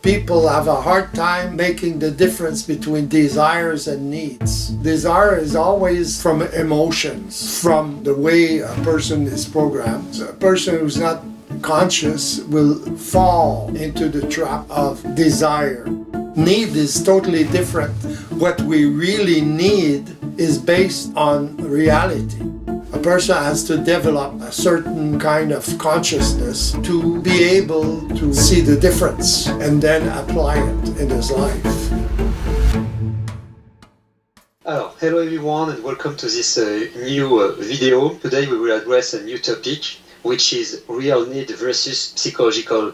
people have a hard time making the difference between desires and needs. Desire is always from emotions, from the way a person is programmed. A person who's not conscious will fall into the trap of desire. Need is totally different. What we really need is based on reality. A person has to develop a certain kind of consciousness to be able to see the difference and then apply it in his life. Hello everyone and welcome to this new video. Today we will address a new topic, which is real need versus psychological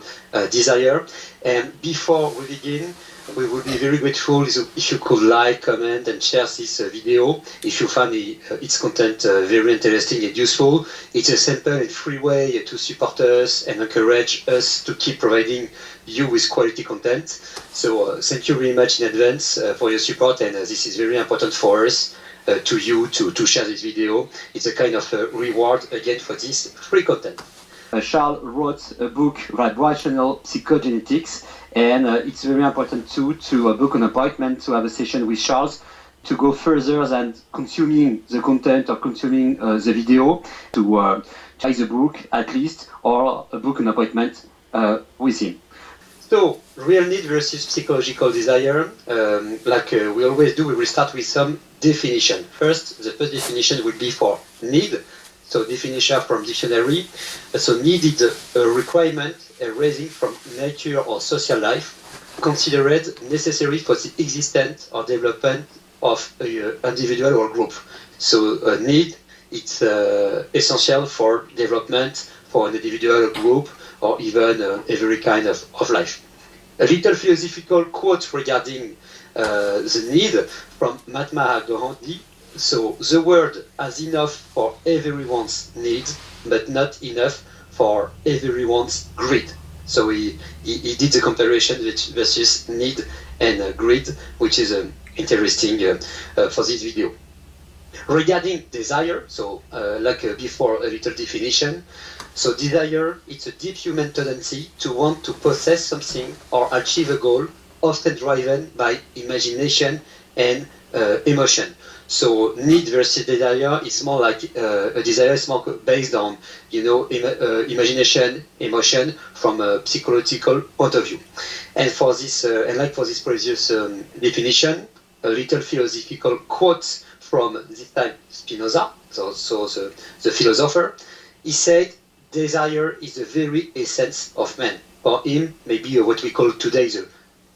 desire. And before we begin, we would be very grateful if you could like, comment and share this video if you find its content very interesting and useful. It's a simple and free way to support us and encourage us to keep providing you with quality content. So thank you very much in advance for your support, and this is very important for us to share this video. It's a kind of reward again for this free content. Charles wrote a book, Vibrational Psychogenetics, and it's very important too to book an appointment to have a session with Charles to go further than consuming the content or consuming the video, to try the book at least, or book an appointment with him. So, real need versus psychological desire, like we always do, we will start with some definition. First, the first definition will be for need. So definition from dictionary. So need is a requirement arising from nature or social life, considered necessary for the existence or development of an individual or group. So need, it's essential for development for an individual, group, or even every kind of life. A little philosophical quote regarding the need from Mahatma Gandhi. So the world has enough for everyone's needs, but not enough for everyone's greed. So he did the comparison versus need and greed, which is interesting for this video. Regarding desire, so like before, a little definition. So desire, it's a deep human tendency to want to possess something or achieve a goal, often driven by imagination and emotion. So need versus desire is more like a desire is more based on, imagination, emotion from a psychological point of view. And for this, and like for this previous definition, a little philosophical quote from this time Spinoza, so the philosopher, he said, "Desire is the very essence of man." For him, maybe what we call today the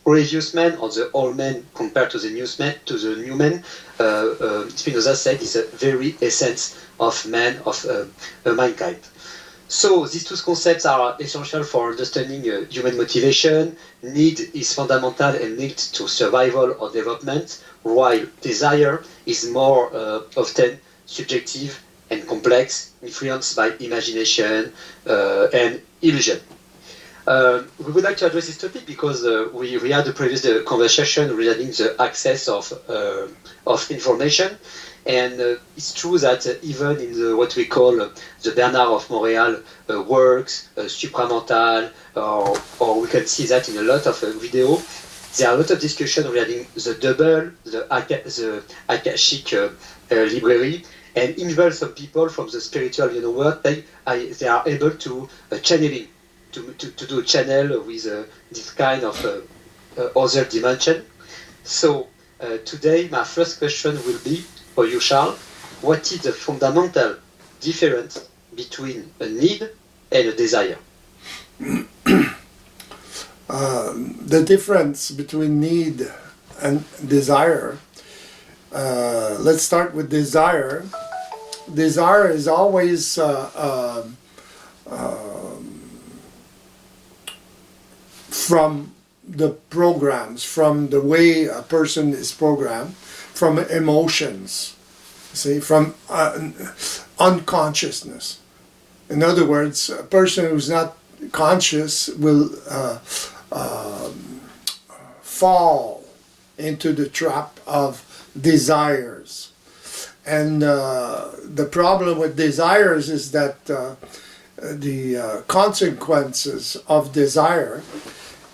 previous man or the old man compared to the new man, Spinoza said is the very essence of man, of mankind. So these two concepts are essential for understanding human motivation. Need is fundamental and linked to survival or development, while desire is more often subjective and complex, influenced by imagination and illusion. We would like to address this topic because we had a previous conversation regarding the access of information, and it's true that even in what we call the Bernard of Montreal works, supramental, or we can see that in a lot of videos, there are a lot of discussion regarding the double, the Akashic library, and even some people from the spiritual world, they are able to channeling. To do a channel with this kind of other dimension. So today my first question will be for you, Charles. What is the fundamental difference between a need and a desire? The difference between need and desire, let's start with desire. Desire is always from the programs, from the way a person is programmed, from emotions, from unconsciousness. In other words, a person who's not conscious will fall into the trap of desires. And the problem with desires is that the consequences of desire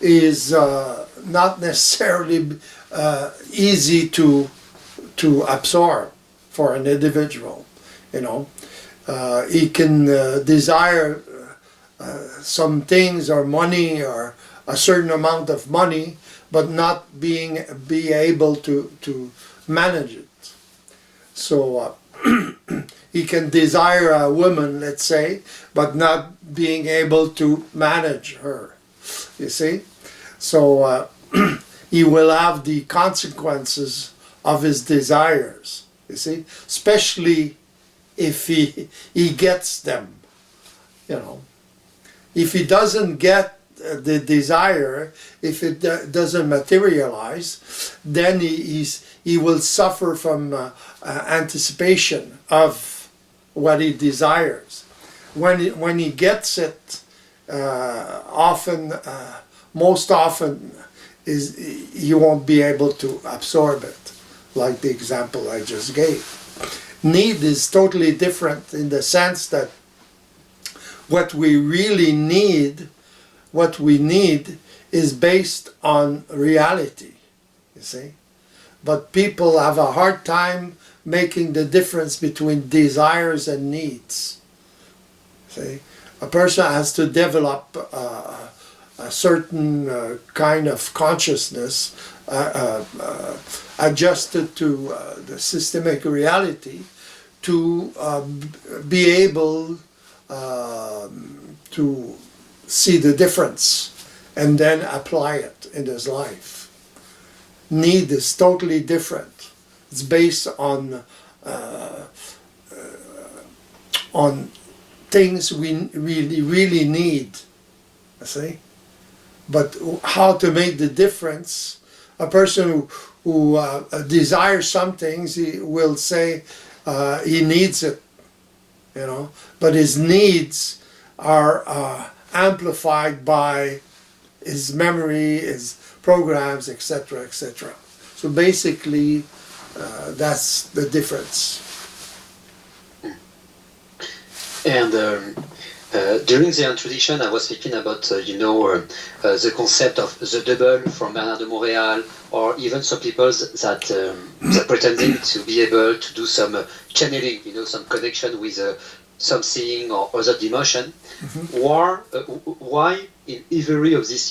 is not necessarily easy to absorb for an individual. You know, he can desire some things or money or a certain amount of money, but not be able to manage it. So he can desire a woman, let's say, but not being able to manage her. You see, so he will have the consequences of his desires. You see, especially if he gets them. You know, if he doesn't get the desire, if it doesn't materialize, then he will suffer from anticipation of what he desires. When he gets it, most often he won't be able to absorb it, like the example I just gave. Need is totally different in the sense that what we need is based on reality, you see. But people have a hard time making the difference between desires and needs. See, a person has to develop a certain kind of consciousness adjusted to the systemic reality to be able to see the difference and then apply it in his life. Need is totally different. It's based on things we really need, you see. But how to make the difference? A person who desires some things, he will say he needs it, you know. But his needs are amplified by his memory, his programs, etc., etc. So basically, that's the difference. And during the introduction, I was speaking about, the concept of the double from Bernard de Montréal, or even some people that pretending to be able to do some channeling, some connection with something or other dimension. Mm-hmm. Why in every of these,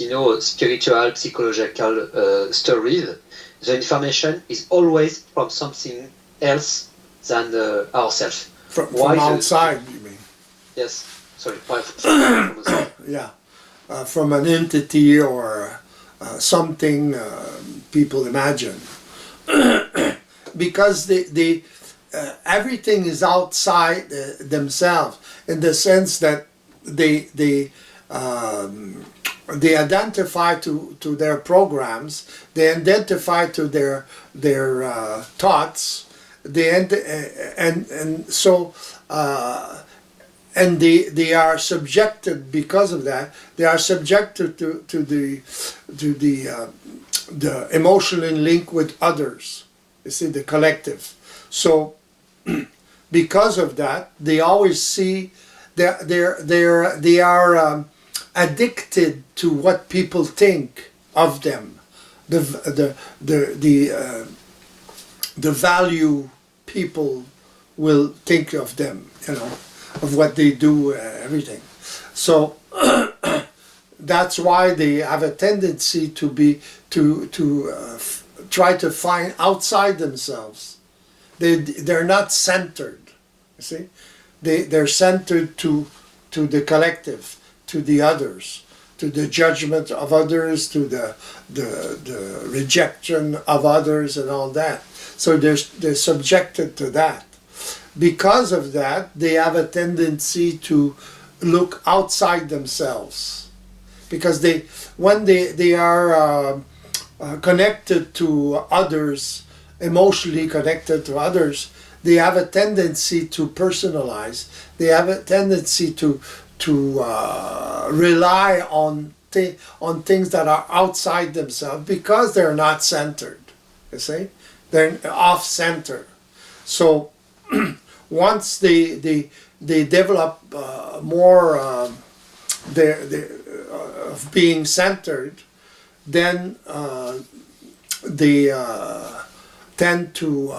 spiritual, psychological stories, the information is always from something else than ourselves? From outside, you mean? Yes. Sorry. From outside. Yeah. From an entity or something people imagine. Because everything is outside themselves, in the sense that they identify to their programs, they identify to their thoughts, they they are subjected, because of that, they are subjected to the emotional link with others. You see, the collective. So because of that, they always see they are addicted to what people think of them, the value people will think of them, of what they do, everything. So that's why they have a tendency to try to find outside themselves. They're not centered. You see, they're centered to the collective, to the others, to the judgment of others, to the rejection of others, and all that. So they're subjected to that. Because of that, they have a tendency to look outside themselves, because when they are connected to others, emotionally connected to others, they have a tendency to personalize. They have a tendency to rely on things that are outside themselves, because they're not centered. You see, they're off-center. So once they develop more of being centered, then they tend to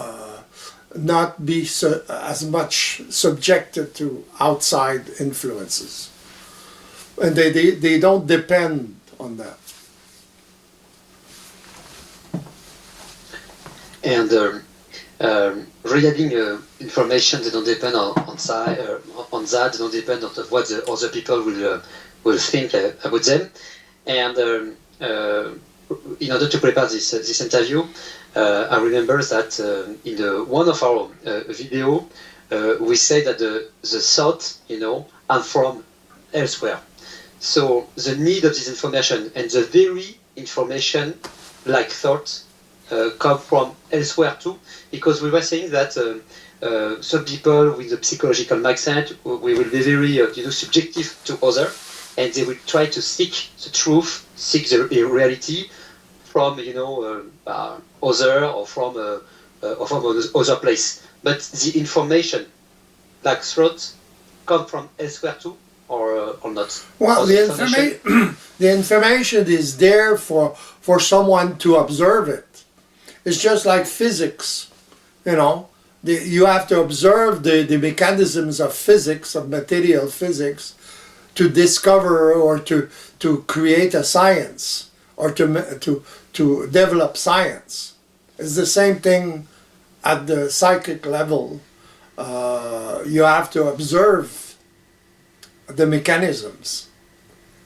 not be as much subjected to outside influences. And they don't depend on that. And regarding information, they don't depend on that, they don't depend on what the other people will think about them. And in order to prepare this interview, I remember that in one of our video, we say that the thought, are from elsewhere. So the need of this information and the very information, like thought, come from elsewhere too, because we were saying that some people with a psychological mindset, we will be very subjective to other, and they will try to seek the truth, seek the reality from other or from other place. But the information, like thought, come from elsewhere too, or not? Well, the information is there for someone to observe it. It's just like physics, you have to observe the mechanisms of physics, of material physics, to discover or to create a science, or to develop science. It's the same thing at the psychic level. You have to observe the mechanisms.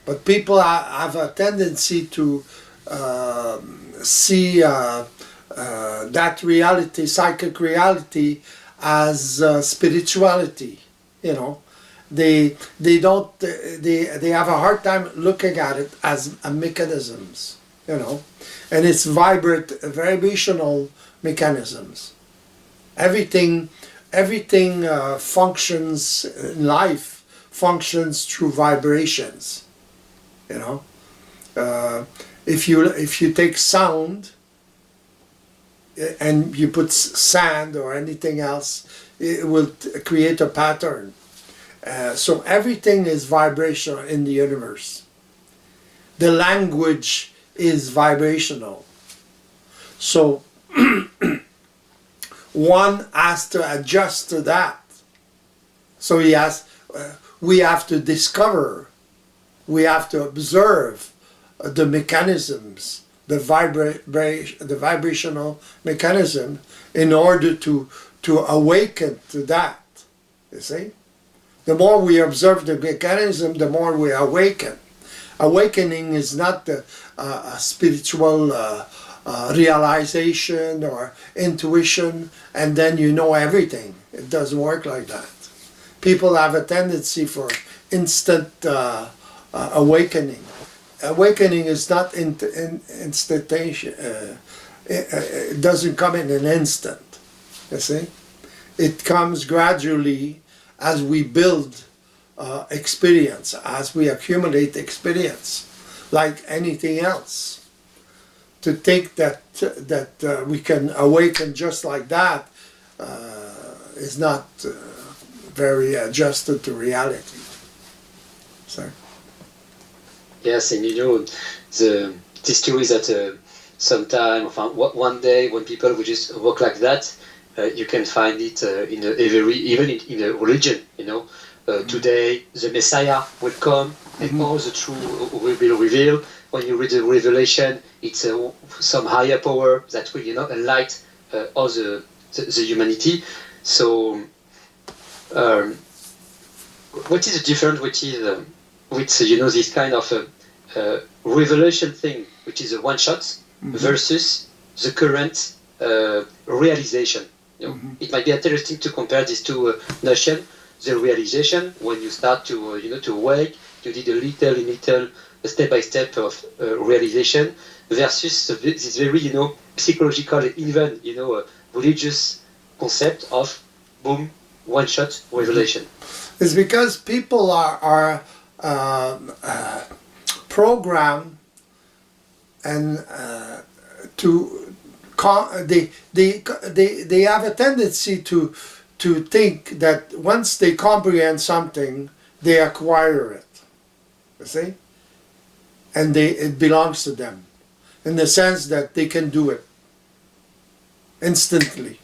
But people have a tendency to see that reality, psychic reality, as spirituality. They have a hard time looking at it as mechanisms. And it's vibrational mechanisms. Everything functions in life functions through vibrations. If you take sound and you put sand or anything else, it will create a pattern. So everything is vibrational in the universe. The language is vibrational. So one has to adjust to that. So we have to discover, we have to observe the mechanisms, the vibrational mechanism, in order to awaken to that. You see? The more we observe the mechanism, the more we awaken. Awakening is not a spiritual realization or intuition, and then you know everything. It doesn't work like that. People have a tendency for instant awakening. Awakening is not instantaneous. It doesn't come in an instant. You see? It comes gradually as we build experience, as we accumulate experience, like anything else. To think that we can awaken just like that is not very adjusted to reality. Sorry. Yes, and this theory that sometime, one day, when people will just walk like that, you can find it even in a religion. Today the Messiah will come, and all the truth will be revealed. When you read the Revelation, it's some higher power that will enlighten all the humanity. So, what is the difference with this kind of revelation thing, which is a one shot, versus the current realization? It might be interesting to compare these two notions. The realization, when you start to to awake, you did a little step by step of realization, versus this very psychological, even religious concept of boom, one shot revelation. It's because people are programmed and they have a tendency to think that once they comprehend something, they acquire it. You see? And it belongs to them. in the sense that they can do it instantly.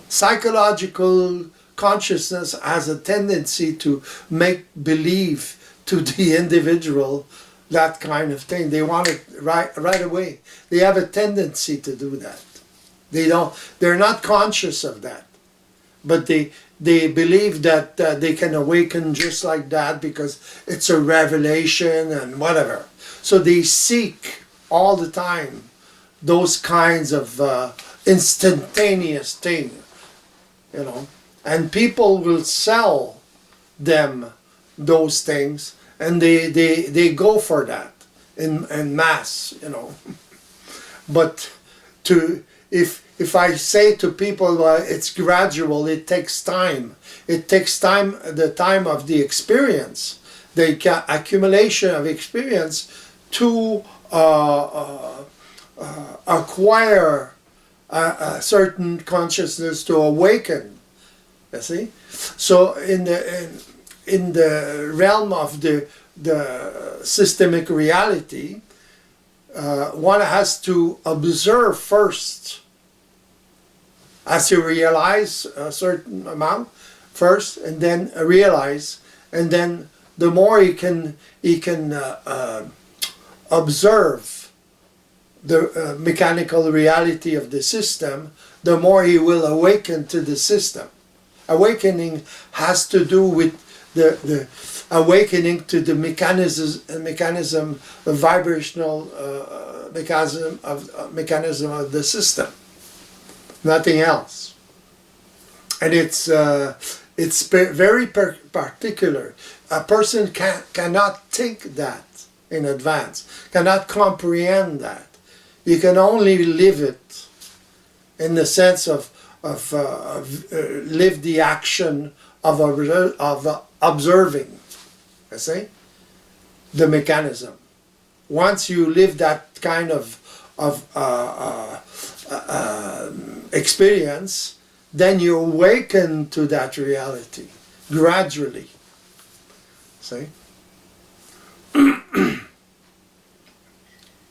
Psychological consciousness has a tendency to make believe to the individual that kind of thing. They want it right away. They have a tendency to do that. They're not conscious of that, but they believe that they can awaken just like that because it's a revelation and whatever. So they seek all the time those kinds of instantaneous things, you know, and people will sell them those things, and they go for that in mass, you know. But if I say to people, well, it's gradual, it takes time. It takes time, the time of the experience, the accumulation of experience to acquire a certain consciousness, to awaken. You see, so in the realm of the systemic reality, one has to observe first. As you realize a certain amount first, and then realize, and then the more he can observe the mechanical reality of the system, the more he will awaken to the system. Awakening has to do with the awakening to the mechanism, the vibrational mechanism of the system. Nothing else. And it's very particular. A person cannot think that in advance, cannot comprehend that. You can only live it in the sense of live the action of observing, you see, the mechanism. Once you live that kind of experience, then you awaken to that reality gradually. See?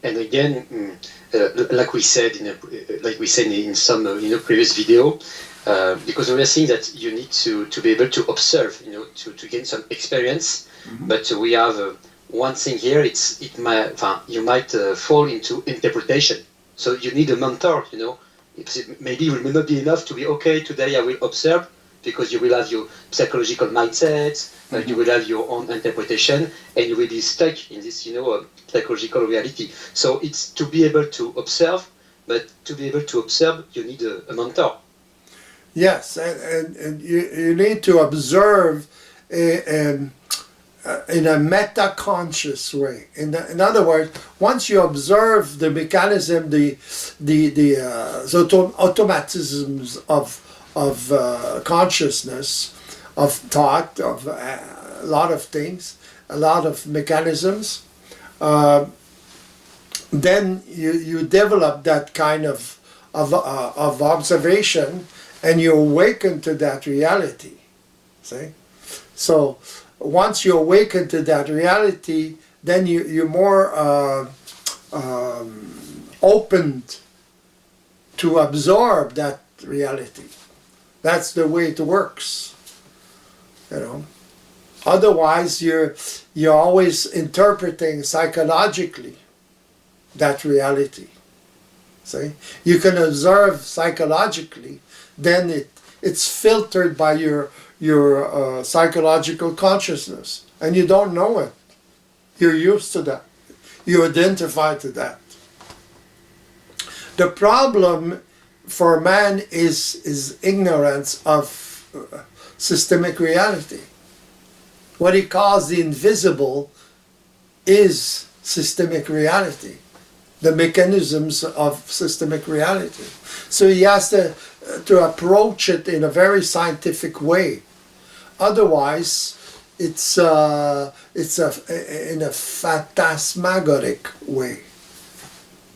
And again, like we said in some previous video, because we are saying that you need to be able to observe, to gain some experience. Mm-hmm. But we have one thing here. You might fall into interpretation. So you need a mentor. Maybe it will not be enough to be okay. Today I will observe, because you will have your psychological mindset, you will have your own interpretation, and you will be stuck in this, psychological reality. So it's to be able to observe, but to be able to observe, you need a mentor. Yes, and you need to observe in a meta-conscious way. In other words, once you observe the mechanism, the automatisms of consciousness, of thought, of a lot of things, a lot of mechanisms, then you develop that kind of observation, and you awaken to that reality. See? So once you awaken to that reality, then you're more open to absorb that reality. That's the way it works, Otherwise, you're always interpreting psychologically that reality. See, you can observe psychologically, then it's filtered by your psychological consciousness, and you don't know it. You're used to that. You identify to that. The problem for man is ignorance of systemic reality. What he calls the invisible is systemic reality, the mechanisms of systemic reality. So he has to approach it in a very scientific way. Otherwise, it's in a phantasmagoric way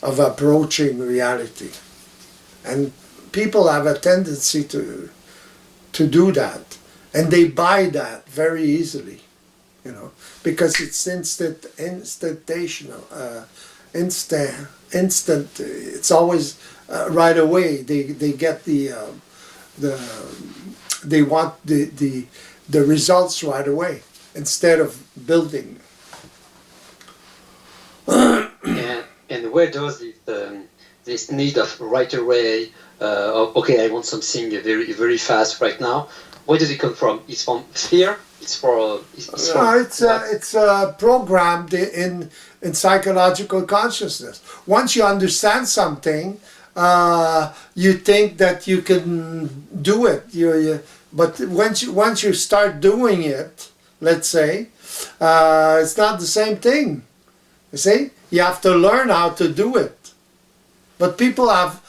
of approaching reality. And people have a tendency to do that, and they buy that very easily, because it's instantaneous. instant. It's always right away. They get they want the results right away instead of building. And where does this need of right away? Okay, I want something very very fast right now. Where does it come from? It's from fear. It's programmed in psychological consciousness. Once you understand something, you think that you can do it. But once you start doing it, let's say, it's not the same thing. You see, you have to learn how to do it. But people have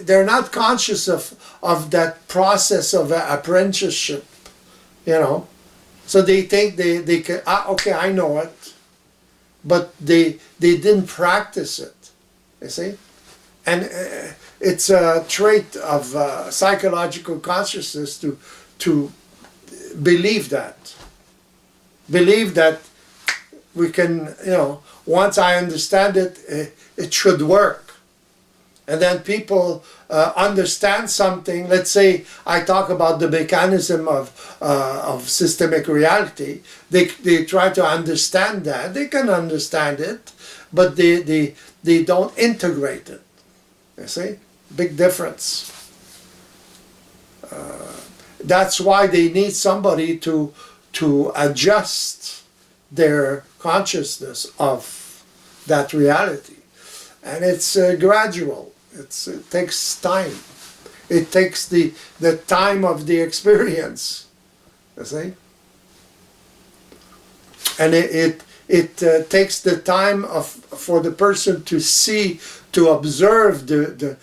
they're not conscious of that process of apprenticeship, So they think they can, okay, I know it, but they didn't practice it, you see? And it's a trait of psychological consciousness to believe that. Believe that we can, once I understand it, it should work. And then people understand something. Let's say I talk about the mechanism of systemic reality. They try to understand that. They can understand it, but they don't integrate it. You see? Big difference. That's why they need somebody to adjust their consciousness of that reality. And it's gradual. It takes time. It takes the time of the experience, you see? And it takes the time for the person to see, to observe the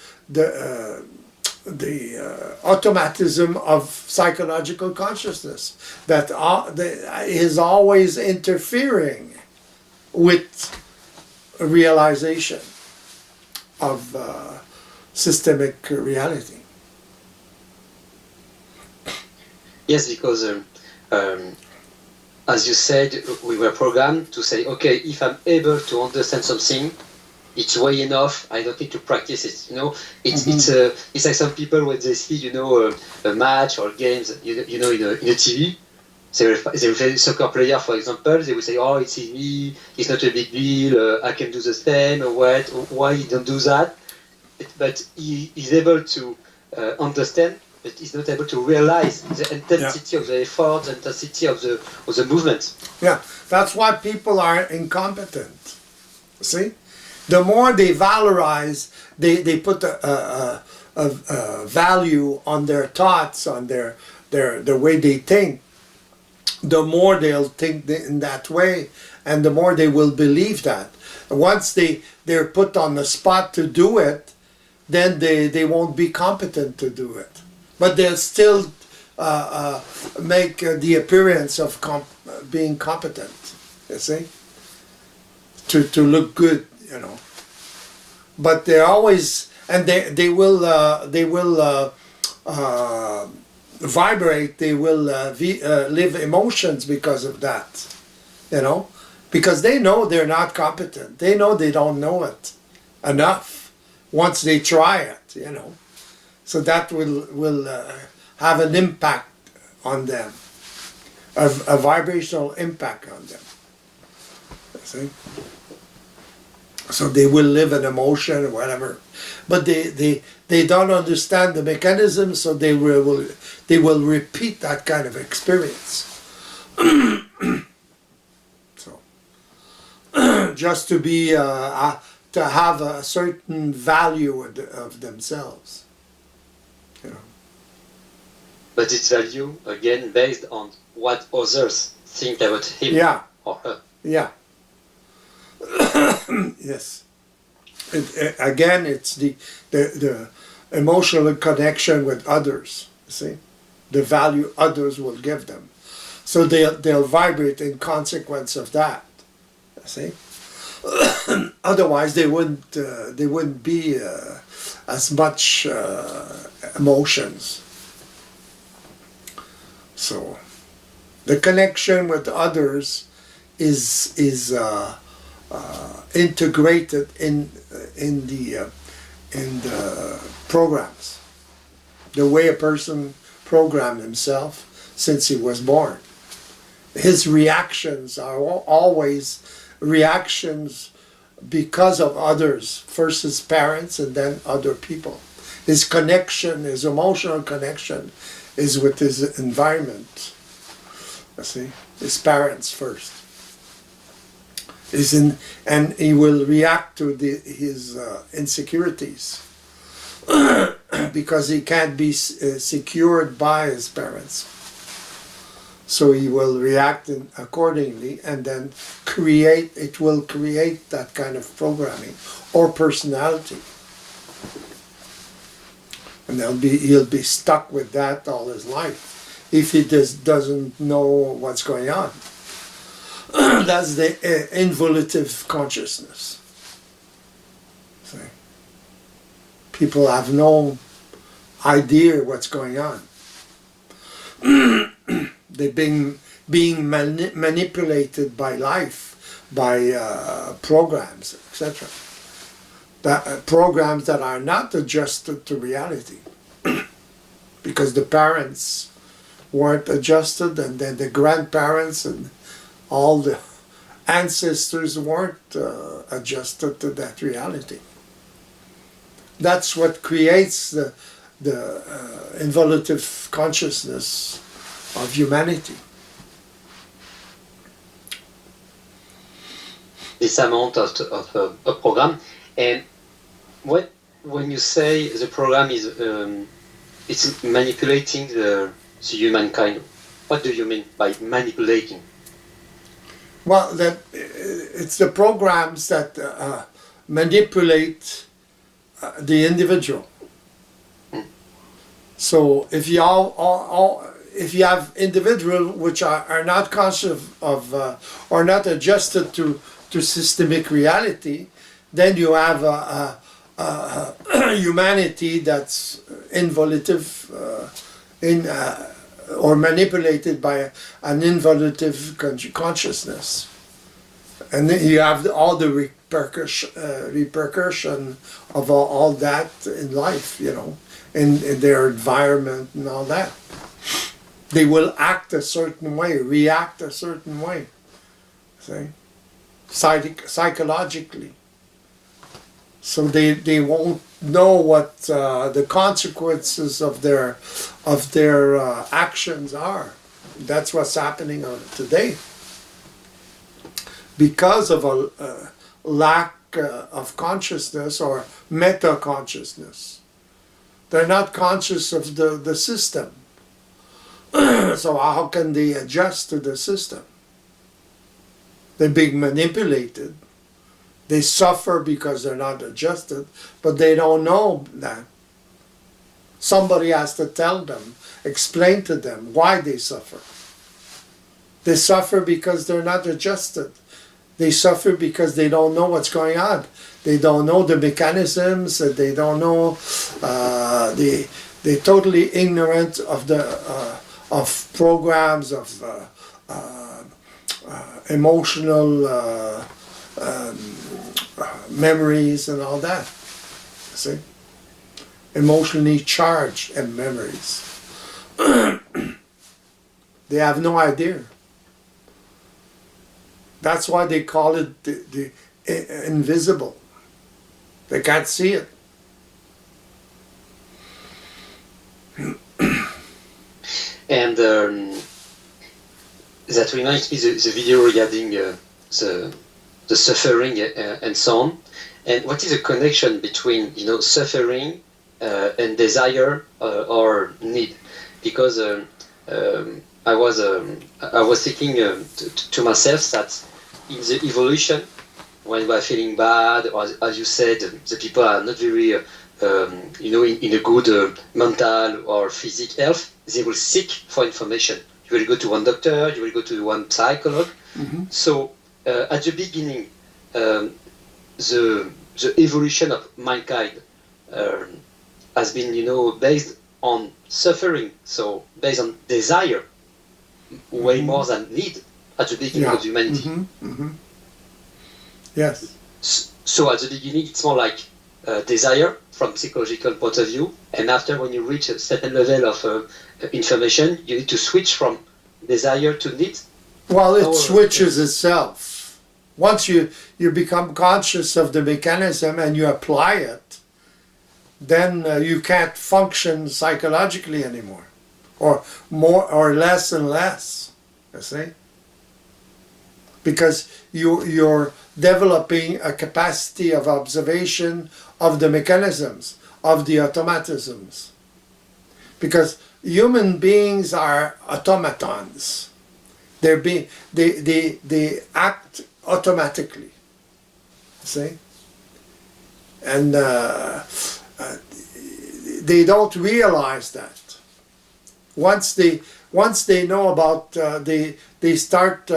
automatism of psychological consciousness that is always interfering with realization of systemic reality. Yes, because as you said, we were programmed to say, okay, if I'm able to understand something, it's way enough. I don't need to practice it. It's like some people when they see, a match or games, in a TV. They will say soccer player, for example. They will say, "Oh, it's easy. It's not a big deal. I can do the same. Why he don't do that?" But he is able to understand, but he's not able to realize the intensity of the effort, the intensity of the movement. Yeah, that's why people are incompetent. See, the more they valorize, they put a value on their thoughts, on the way they think. The more they'll think in that way, and the more they will believe that. Once they're put on the spot to do it, then they won't be competent to do it. But they'll still make the appearance of being competent, you see, to look good, But they're always, and they will vibrate, they will live emotions because of that, because they know they're not competent. They know they don't know it enough once they try it, So that will have an impact on them, a vibrational impact on them. See? So they will live an emotion or whatever, but they don't understand the mechanism, so they will repeat that kind of experience. So just to be to have a certain value of themselves, But it's value again based on what others think about him or her. Yeah. Yes. Again, it's the emotional connection with others. See, the value others will give them, so they'll vibrate in consequence of that. See, otherwise they wouldn't be as much emotions. So, the connection with others is integrated in the programs, the way a person programmed himself since he was born. His reactions are always reactions because of others, first his parents and then other people. His connection, his emotional connection is with his environment. You see, his parents first. And he will react to his insecurities because he can't be secured by his parents. So he will react accordingly, and then it will create that kind of programming or personality. And he'll be stuck with that all his life if he doesn't know what's going on. That's the involutive consciousness. See? People have no idea what's going on. They're being manipulated by life, by programs, etc. Programs that are not adjusted to reality, because the parents weren't adjusted, and then the grandparents and all the ancestors weren't adjusted to that reality. That's what creates the involutive consciousness of humanity. This amount of a program, and when you say the program is it's manipulating the humankind, what do you mean by manipulating? Well, it's the programs that manipulate the individual. So if you if you have individuals which are not conscious of or not adjusted to systemic reality, then you have a humanity that's involutive or manipulated by an involutive consciousness. And then you have all the repercussion of all that in life, you know, in their environment and all that. They will act a certain way, react a certain way, see, psychologically. So they won't know what the consequences of their actions are. That's what's happening today. Because of a lack of consciousness or meta-consciousness. They're not conscious of the system. So how can they adjust to the system? They're being manipulated. They suffer because they're not adjusted, but they don't know that. Somebody has to tell them, explain to them why they suffer. They suffer because they're not adjusted. They suffer because they don't know what's going on. They don't know the mechanisms. They don't know. They're totally ignorant of of programs, of emotional memories and all that. See, emotionally charged and memories. They have no idea. That's why they call it the invisible. They can't see it. And that reminds me the video regarding the suffering and so on. And what is the connection between suffering and desire or need? Because I was thinking to myself that in the evolution, when we are feeling bad, or as you said, the people are not very in a good mental or physical health, they will seek for information. You will go to one doctor, you will go to one psychologist. Mm-hmm. So at the beginning, the evolution of mankind has been, based on suffering, so based on desire, way more than need at the beginning of humanity. Mm-hmm. Mm-hmm. Yes. So at the beginning, it's more like desire from psychological point of view, and after when you reach a certain level of information, you need to switch from desire to need. Well, it switches itself. Once you become conscious of the mechanism and you apply it, then you can't function psychologically anymore, or more or less and less, you see? Because you're developing a capacity of observation of the mechanisms, of the automatisms. Because human beings are automatons. They act automatically, see? And they don't realize that. Once they know about, they start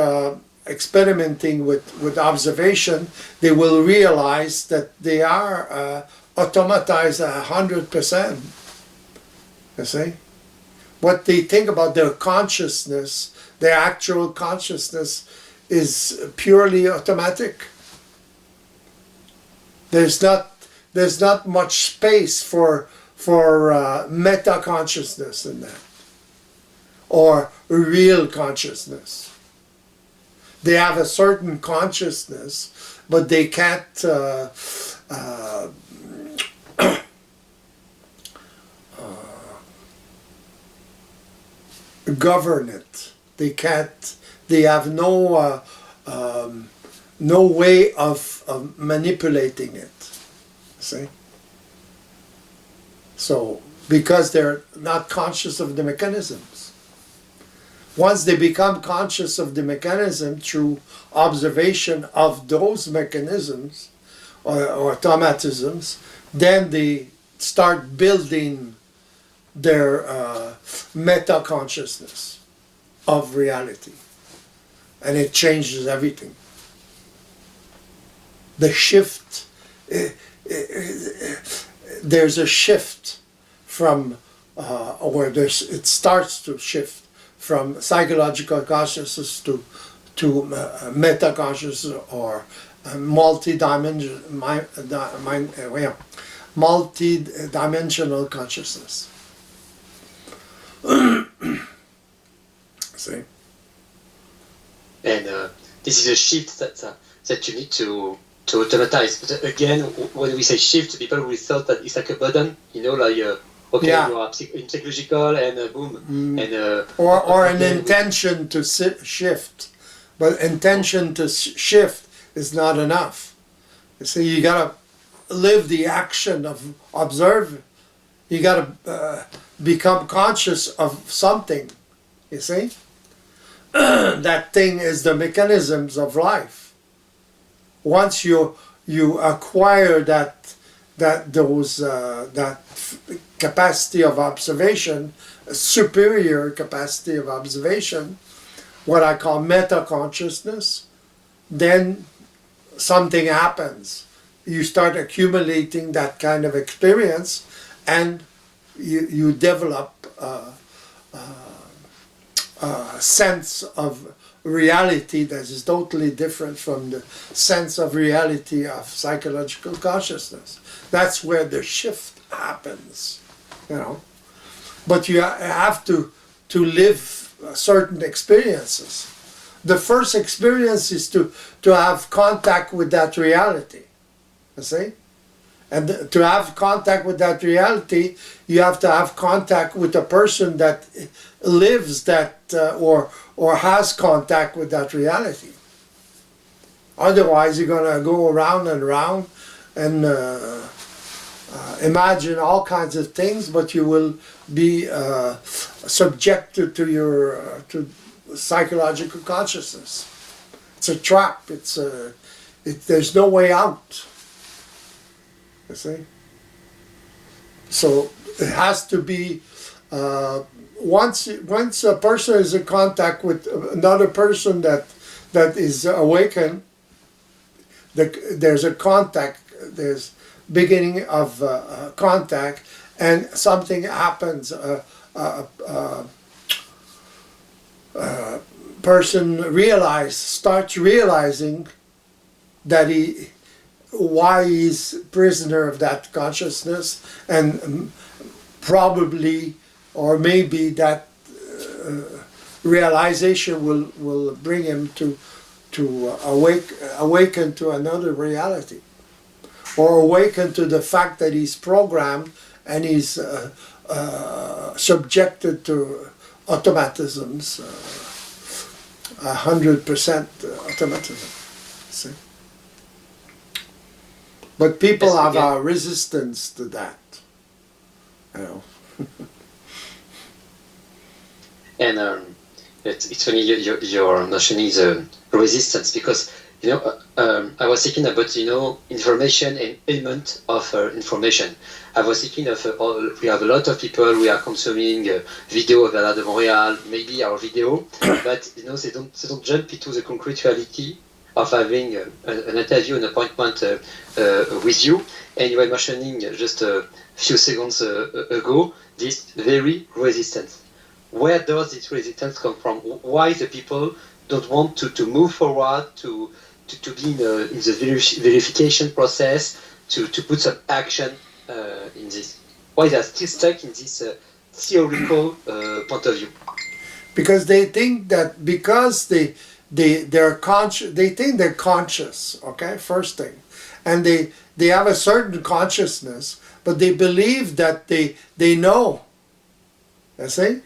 experimenting with observation, they will realize that they are automatized 100%. You see? What they think about their consciousness, their actual consciousness, is purely automatic. There's not much space for meta consciousness in that, or real consciousness. They have a certain consciousness, but they can't govern it. They can't. They have no way of manipulating it. See? So because they're not conscious of the mechanisms. Once they become conscious of the mechanism through observation of those mechanisms or automatisms, then they start building their meta-consciousness of reality. And it changes everything. The shift, there's a shift from, it starts to shift from psychological consciousness to meta-consciousness or multi-dimensional consciousness. See? And this is a shift that you need to automatize. But again, when we say shift, people will thought that it's like a button, like okay, yeah. You are in psychological and boom, and or an intention to shift, but intention to shift is not enough. You see, you gotta live the action of observe. You gotta become conscious of something. You see, that thing is the mechanisms of life. Once you acquire that capacity of observation, a superior capacity of observation, what I call meta-consciousness, then something happens. You start accumulating that kind of experience, and you develop a sense of reality that is totally different from the sense of reality of psychological consciousness. That's where the shift happens, But you have to live certain experiences. The first experience is to have contact with that reality, you see? And to have contact with that reality, you have to have contact with a person that lives that or has contact with that reality. Otherwise, you're going to go around and around and imagine all kinds of things, but you will be subjected to your psychological consciousness. It's a trap. There's no way out. You see? So it has to be once a person is in contact with another person that is awakened, there's a contact. There's beginning of contact, and something happens. Person starts realizing that why he's prisoner of that consciousness, and probably or maybe that realization will bring him to awaken to another reality, or awaken to the fact that he's programmed and he's subjected to automatisms, 100% automatism. See? But people have a resistance to that, you know. And it's funny your notion is resistance, because I was thinking about information and payment of information. I was thinking of we have a lot of people, we are consuming video of Bernard de Montréal, maybe our video, but they don't jump into the concrete reality of having an interview, an appointment with you. And you were mentioning just a few seconds ago this very resistance. Where does this resistance come from? Why the people don't want to move forward, to be in the verification process, to put some action in this? Why they are still stuck in this theoretical point of view? Because they think that they're conscious, they think they're conscious, okay, first thing. And they have a certain consciousness, but they believe that they know. You see?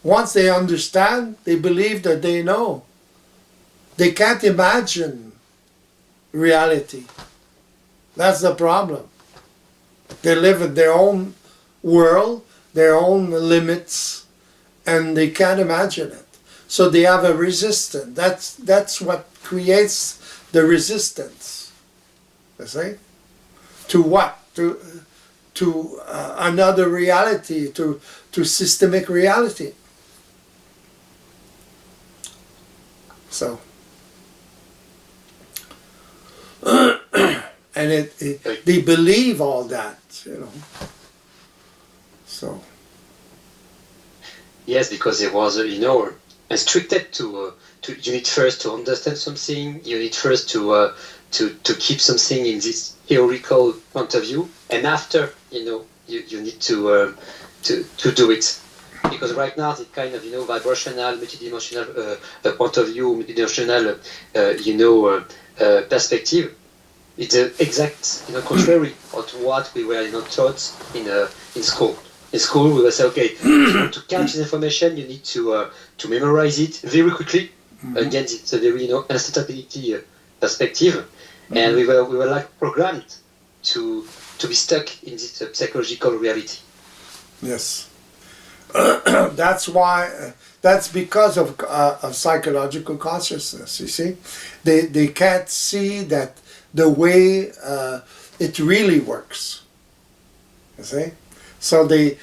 Once they understand, they believe that they know. They can't imagine reality. That's the problem. They live in their own world, their own limits, and they can't imagine it. So they have a resistance. That's what creates the resistance. You see? To what? To another reality, to systemic reality. So, and they believe all that, So. Yes, because it was, restricted to you need first to understand something. You need first to keep something in this theoretical point of view, and after you need to do it. Because right now, the kind of vibrational, multidimensional point of view, multidimensional perspective, it's the exact contrary of what we were taught in school. In school, we will say, okay, if you want to catch this information, you need to memorize it very quickly. Mm-hmm. Again, it's a very instantability perspective, mm-hmm. And we were like programmed to be stuck in this psychological reality. Yes. That's why. That's because of psychological consciousness. You see, they can't see that the way it really works. You see, so they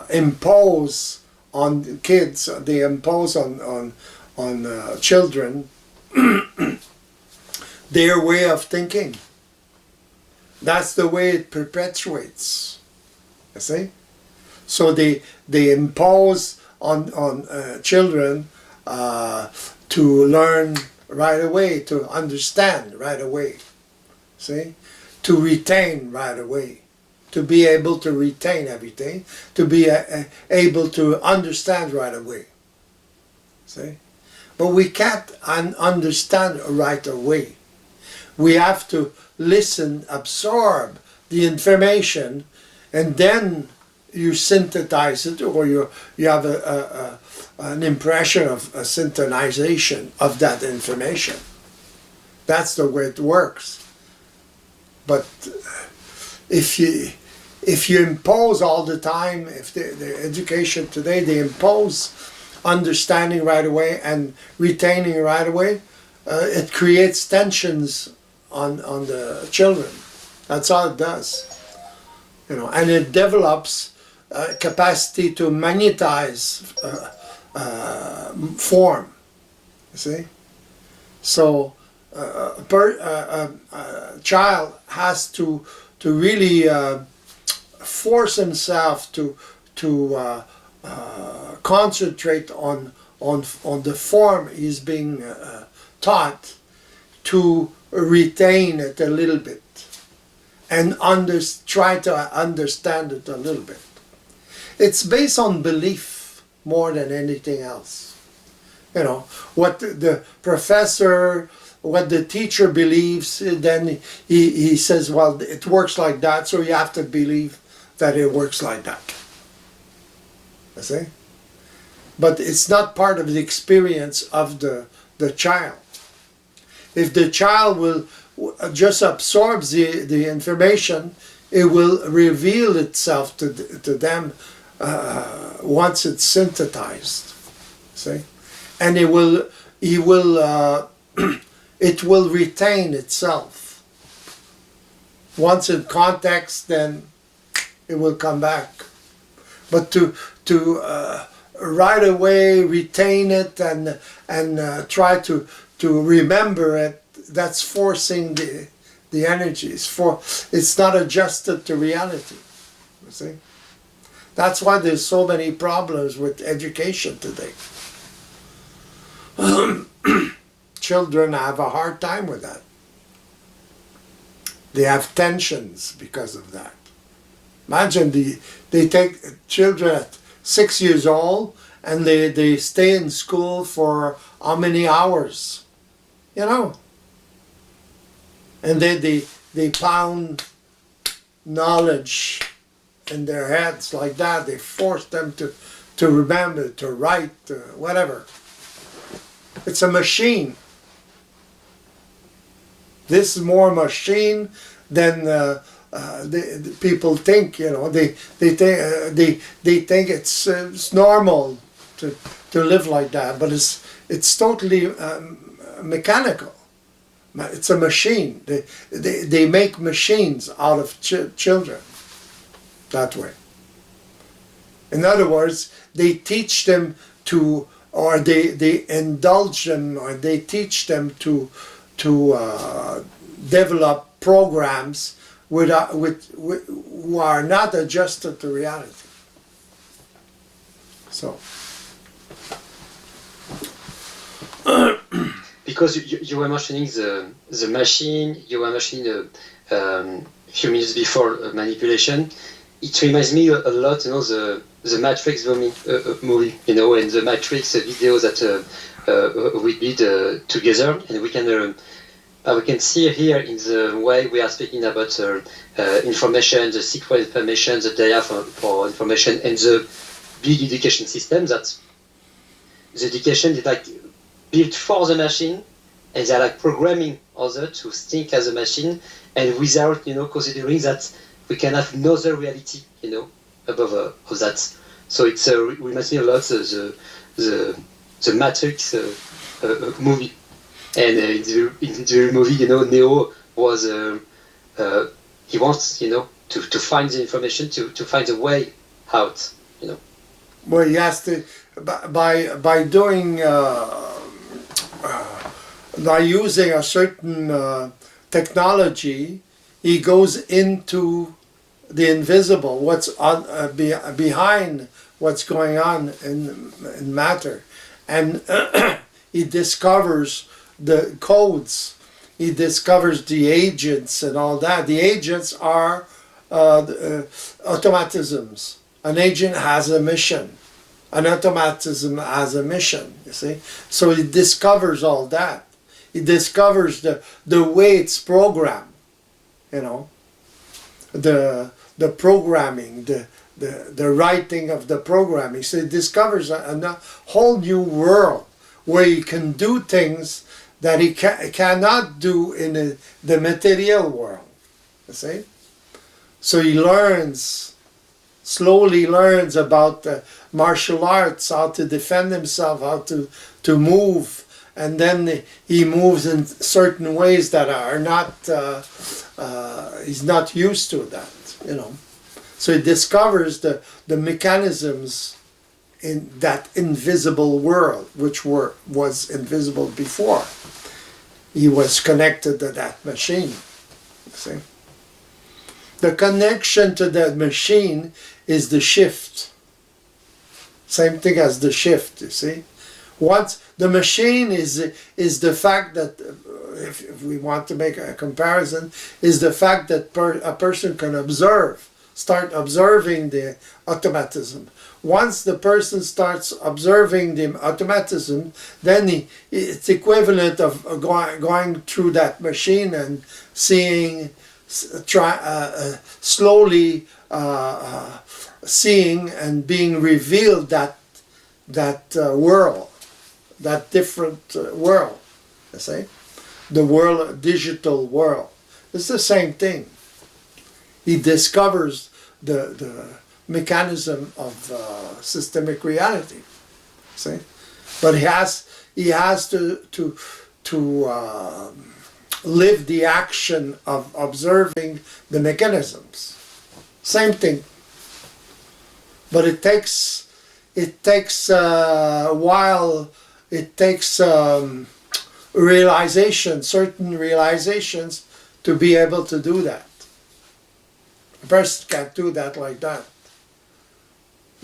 impose on kids. They impose on children their way of thinking. That's the way it perpetuates. You see. So they impose on children to learn right away, to understand right away, see, to retain right away, to be able to retain everything, to be able to understand right away, see. But we can't understand right away. We have to listen, absorb the information, and then you synthesize it, or you have an impression of a synthesization of that information. That's the way it works. But if you impose all the time, if the education today, they impose understanding right away and retaining right away, it creates tensions on the children. That's all it does. And it develops capacity to magnetize form, you see. So a child has to really force himself to concentrate on the form he's being taught, to retain it a little bit and try to understand it a little bit. It's based on belief more than anything else. You know, what the professor, what the teacher believes, then he says, well, it works like that, so you have to believe that it works like that. You see? But it's not part of the experience of the child. If the child will just absorbs the information, it will reveal itself to them once it's synthesized. See? And it will it will retain itself. Once in context, then it will come back. But to right away retain it and try to remember it, that's forcing the energies. It's not adjusted to reality. You see? That's why there's so many problems with education today. Children have a hard time with that. They have tensions because of that. Imagine they take children at 6 years old and they stay in school for how many hours? You know? And then they pound knowledge in their heads like that. They force them to remember, to write, whatever. It's a machine. This is more machine than the people think. You know, they think it's normal to live like that, but it's totally mechanical. It's a machine. They make machines out of children that way. In other words, they teach them to, or they indulge them, or they teach them to develop programs who are not adjusted to reality. So. Because you were mentioning the machine, you were mentioning a few minutes before manipulation. It reminds me a lot, you know, the Matrix movie, you know, and the Matrix video that we did together, and we can see here in the way we are speaking about information, the secret information that they have for information, and the big education system, that the education is like built for the machine, and they're like programming others to think as a machine, and without, you know, considering that we can have another reality, you know, above that. So it's reminds me a lot the Matrix movie, and in the movie, you know, Neo was he wants, you know, to find the information, to find a way out, you know. Well, he has to by doing. By using a certain technology, he goes into the invisible, what's behind what's going on in matter, and he discovers the codes, he discovers the agents and all that. The agents are automatisms. An agent has a mission. An automatism has a mission, you see. So he discovers all that. He discovers the way it's programmed, you know. The programming, the writing of the programming. So he discovers a whole new world where he can do things that he cannot do in the material world, you see. So he slowly learns about martial arts, how to defend himself, how to move, and then he moves in certain ways that are not, he's not used to that, you know. So he discovers the mechanisms in that invisible world, which was invisible before. He was connected to that machine, you see. The connection to that machine is the shift. Same thing as the shift, you see. Once the machine is the fact that, if we want to make a comparison, is the fact that a person can start observing the automatism. Once the person starts observing the automatism, then it's equivalent of going through that machine and seeing, slowly seeing and being revealed that world, that different world, you see? The world, digital world. It's the same thing. He discovers the mechanism of systemic reality. See, but he has to live the action of observing the mechanisms. Same thing. But it takes a while. It takes certain realizations to be able to do that. A person can't do that like that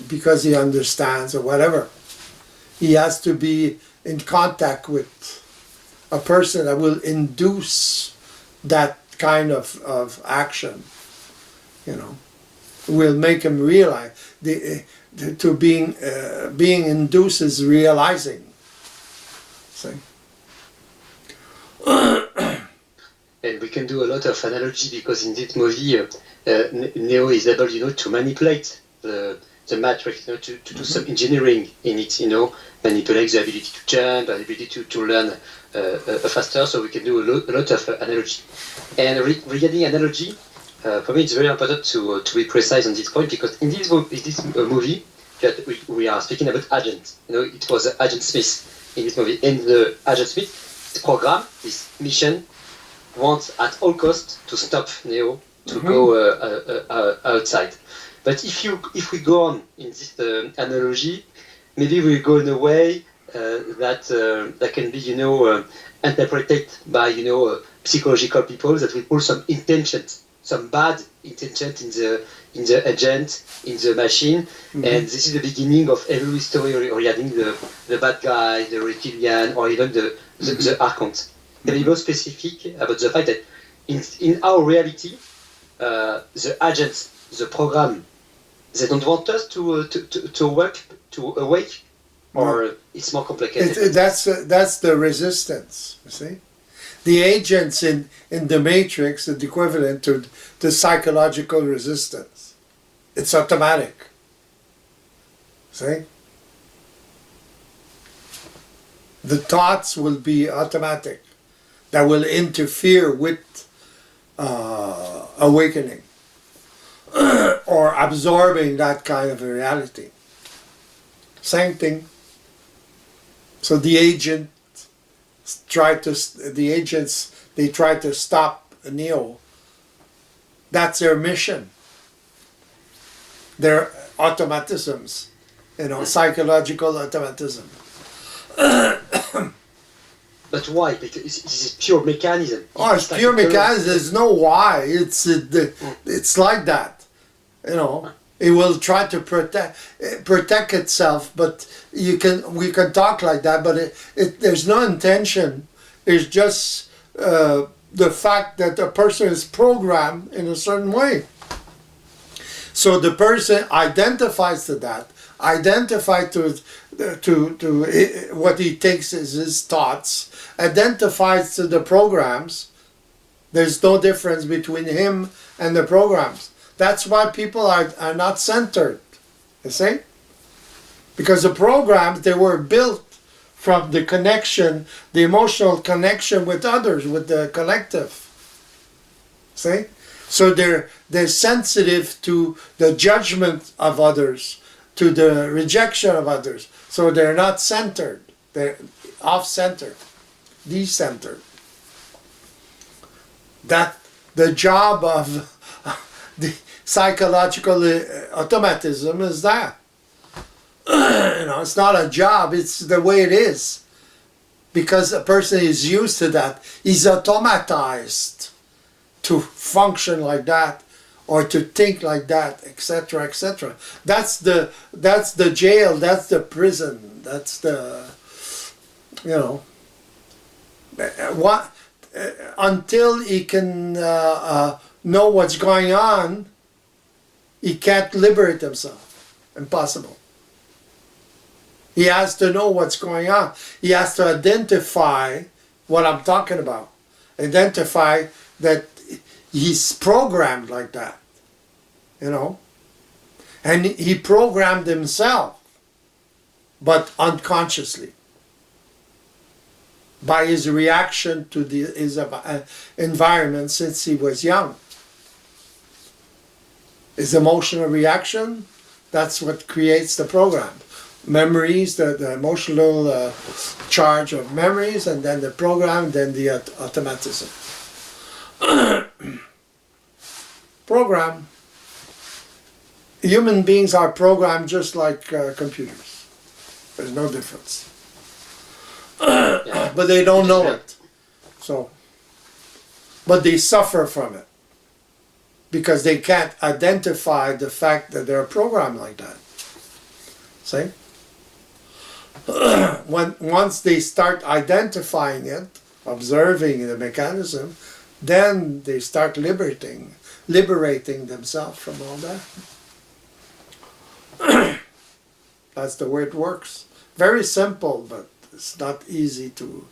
because he understands or whatever. He has to be in contact with a person that will induce that kind of action, will make him realize. Being induced is realizing. See? And we can do a lot of analogy because in this movie, Neo is able, to manipulate the matrix, to do some engineering in it, manipulate the ability to jump, the ability to learn faster. So we can do a lot of analogy. And regarding analogy, for me it's very important to be precise on this point because in this movie that we are speaking about agent. It was Agent Smith in this movie. And the Agent Smith program, this mission, wants at all costs to stop Neo to go outside. But if we go on in this analogy, maybe we go in a way that can be interpreted by psychological people that will put some intentions, some bad intentions in the agent, in the machine, and this is the beginning of every story regarding the bad guy, the reptilian, or even the archons. Can be more specific about the fact that in our reality, the agents, the program, they don't want us to awake, or it's more complicated. That's the resistance. You see, the agents in the matrix are the equivalent to the psychological resistance. It's automatic. See, the thoughts will be automatic. That will interfere with awakening or absorbing that kind of a reality. Same thing. So the agents try to stop Neo. That's their mission. Their automatisms, psychological automatism. But why? Because this is pure mechanism. It's pure mechanism. There's no why. It's like that. It will try to protect itself, but we can talk like that, but there's no intention. It's just the fact that a person is programmed in a certain way. So the person identifies to that, identifies to what he takes as his thoughts, identifies to the programs. There's no difference between him and the programs. That's why people are not centered, you see? Because the programs, they were built from the connection, the emotional connection with others, with the collective. See? So they're sensitive to the judgment of others, to the rejection of others. So they're not centered. They're off-centered, decentered. That the job of the psychological automatism is that. It's not a job, it's the way it is. Because a person is used to that. He's automatized to function like that, or to think like that, etc., etc. That's the jail, that's the prison, that's the you know, what until he can know what's going on, he can't liberate himself. Impossible. He has to know what's going on. He has to identify what I'm talking about. Identify that he's programmed like that, you know. And he programmed himself, but unconsciously, by his reaction to his environment since he was young. His emotional reaction, that's what creates the program. Memories, the emotional charge of memories, and then the program, then the automatism. Program. Human beings are programmed just like computers. There's no difference. But they don't know it. So, but they suffer from it because they can't identify the fact that they're programmed like that. See? Once they start identifying it, observing the mechanism, then they start liberating themselves from all that. That's the way it works. Very simple, but it's not easy to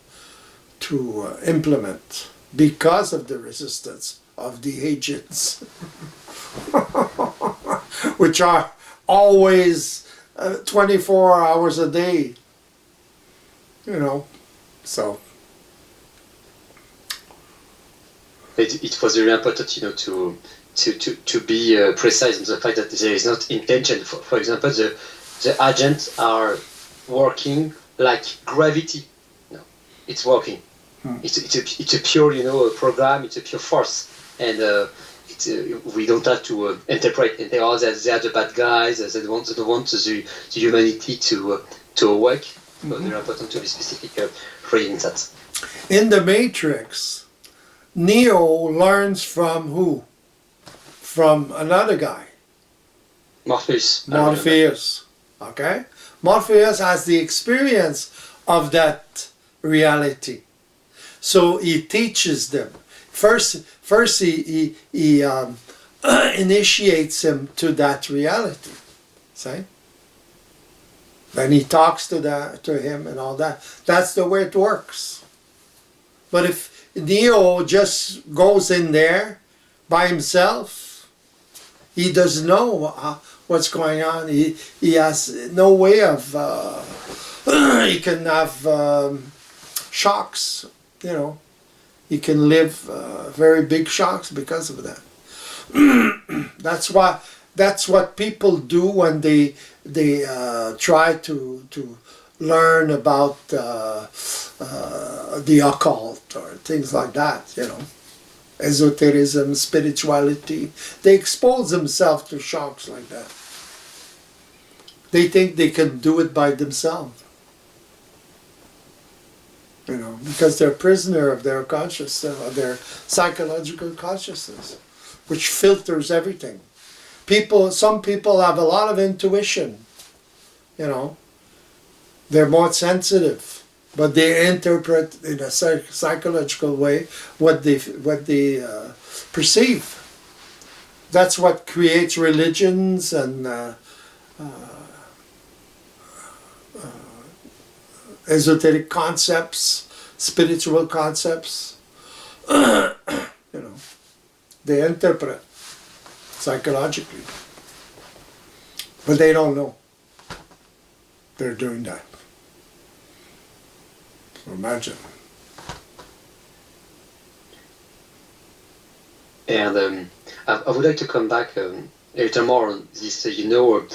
implement because of the resistance of the agents, which are always 24 hours a day, you know. So it was very important, you know, to be precise in the fact that there is not intention. For example, the agents are working like gravity. No, it's working. It's a pure, you know, program. It's a pure force, and we don't have to interpret. And they are the bad guys. They don't want the humanity to awake. So very important to be specific reading that. In the Matrix, Neo learns from who? From another guy. Morpheus. Okay? Morpheus has the experience of that reality. So he teaches them. First he initiates him to that reality. See? Then he talks to him and all that. That's the way it works. But if Neo just goes in there by himself, he doesn't know what's going on. He has no way of, he can have shocks, you know. He can live very big shocks because of that. That's what people do when they try to learn about the occult or things like that, you know. Esotericism, spirituality. They expose themselves to shocks like that. They think they can do it by themselves. You know, because they're prisoner of their consciousness, of their psychological consciousness, which filters everything. Some people have a lot of intuition, you know. They're more sensitive, but they interpret in a psychological way what they perceive. That's what creates religions and esoteric concepts, spiritual concepts. You know, they interpret psychologically, but they don't know they're doing that. So imagine. And I would like to come back a little more on this, you know,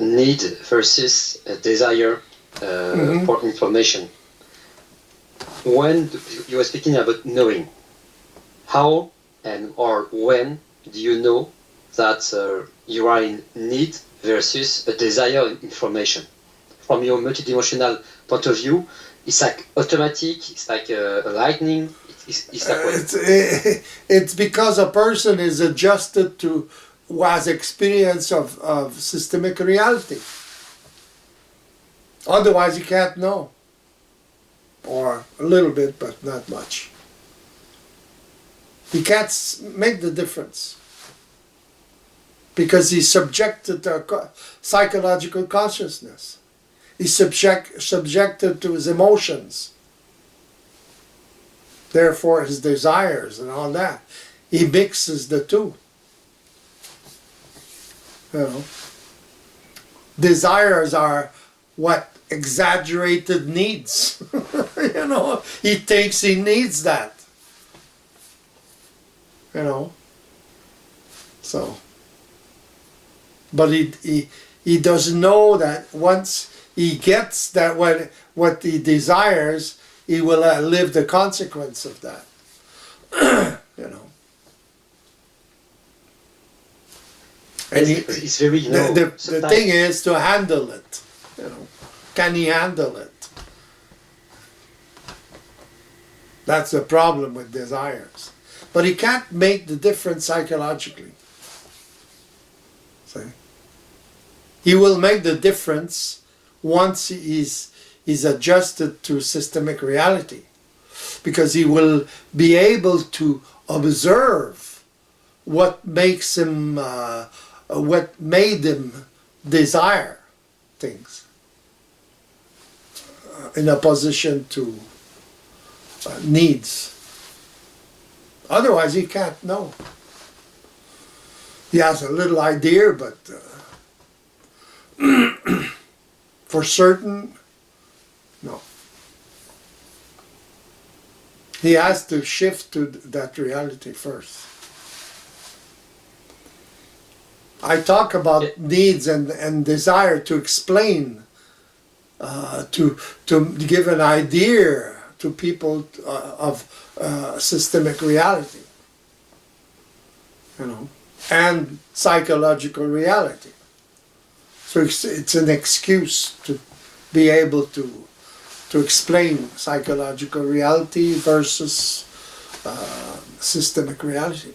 need versus desire for information. When you were speaking about knowing, how and or when do you know that you are in need versus a desire in information? From your multidimensional point of view, it's like automatic, it's like a lightning, it's like what? It's because a person is adjusted to, who has experience of systemic reality. Otherwise, you can't know. or a little bit, but not much. He can't make the difference because he's subjected to psychological consciousness. He's subjected to his emotions, therefore his desires and all that. He mixes the two. You know, desires are what? Exaggerated needs. You know, he thinks he needs that. You know, so, but he doesn't know that once he gets that what he desires, he will live the consequence of that. You know. And it's very, you know, the thing is to handle it. You know, can he handle it? That's the problem with desires. But he can't make the difference psychologically. See? He will make the difference once he's adjusted to systemic reality, because he will be able to observe what makes him, what made him desire things in opposition to needs. Otherwise he can't know. He has a little idea, but for certain, no. He has to shift to that reality first. I talk about needs and desire to explain, to give an idea to people of systemic reality, you know, and psychological reality. So it's an excuse to be able to explain psychological reality versus systemic reality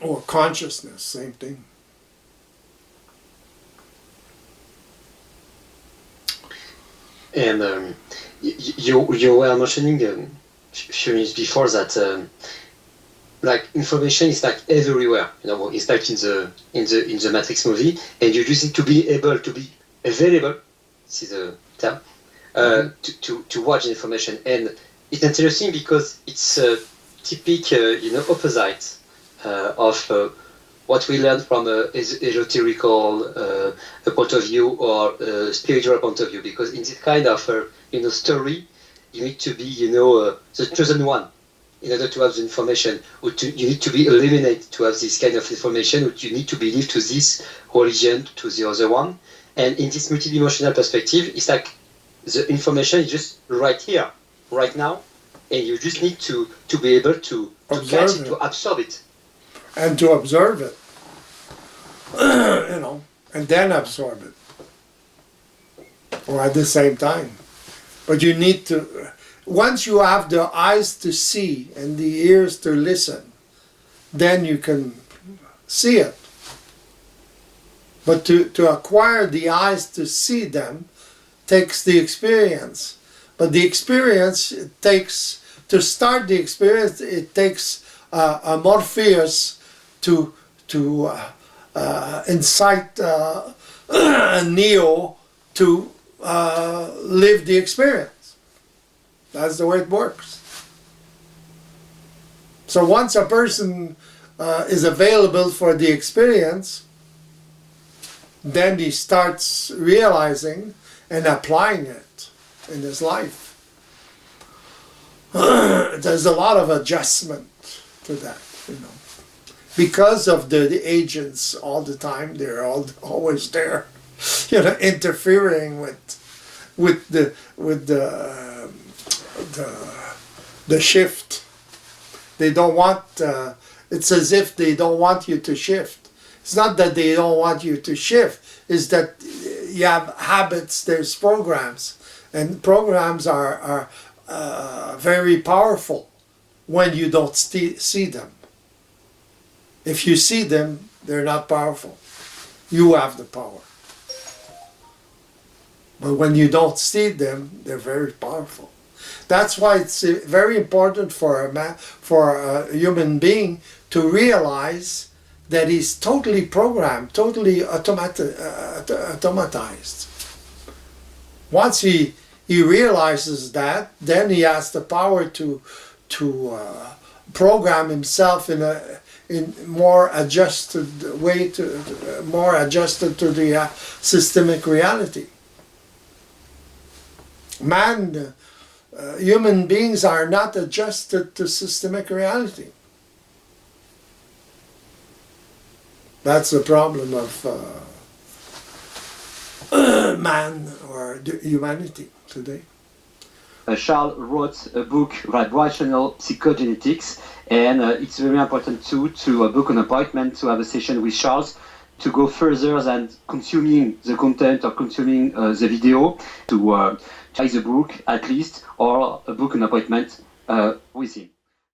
or consciousness, same thing. And you were mentioning a few minutes before that like information is like everywhere. You know, it's like in the Matrix movie, and you just need to be able to be available. This is the term. To watch information, and it's interesting because it's a typical, you know, opposite of what we learn from a esoterical point of view or a spiritual point of view. Because in this kind of you know, story, you need to be, you know, the chosen one in order to have the information. Or you need to be eliminated to have this kind of information. Or you need to believe to this religion, to the other one. And in this multidimensional perspective, it's like the information is just right here, right now, and you just need to be able to catch it, to absorb it. And to observe it, you know, and then absorb it, or at the same time. But you need to, once you have the eyes to see and the ears to listen, then you can see it. But to acquire the eyes to see them takes the experience. But the experience, it takes, to start the experience, it takes a Morpheus to incite Neo to live the experience. That's the way it works. So once a person is available for the experience, then he starts realizing and applying it in his life. There's a lot of adjustment to that, you know. Because of the agents all the time, they're always there, you know, interfering with the shift. They don't want. It's as if they don't want you to shift. It's not that they don't want you to shift. It's that you have habits. There's programs, and programs are very powerful when you don't see them. If you see them, they're not powerful. You have the power. But when you don't see them, they're very powerful. That's why it's very important for a human being to realize that he's totally programmed, totally automatized. Once he realizes that, then he has the power to program himself in more adjusted way, more adjusted to the systemic reality. Human beings are not adjusted to systemic reality. That's the problem of man or humanity today. Charles wrote a book, Vibrational Psychogenetics, and it's very important too to book an appointment to have a session with Charles to go further than consuming the content or consuming the video, to try the book at least, or book an appointment with him.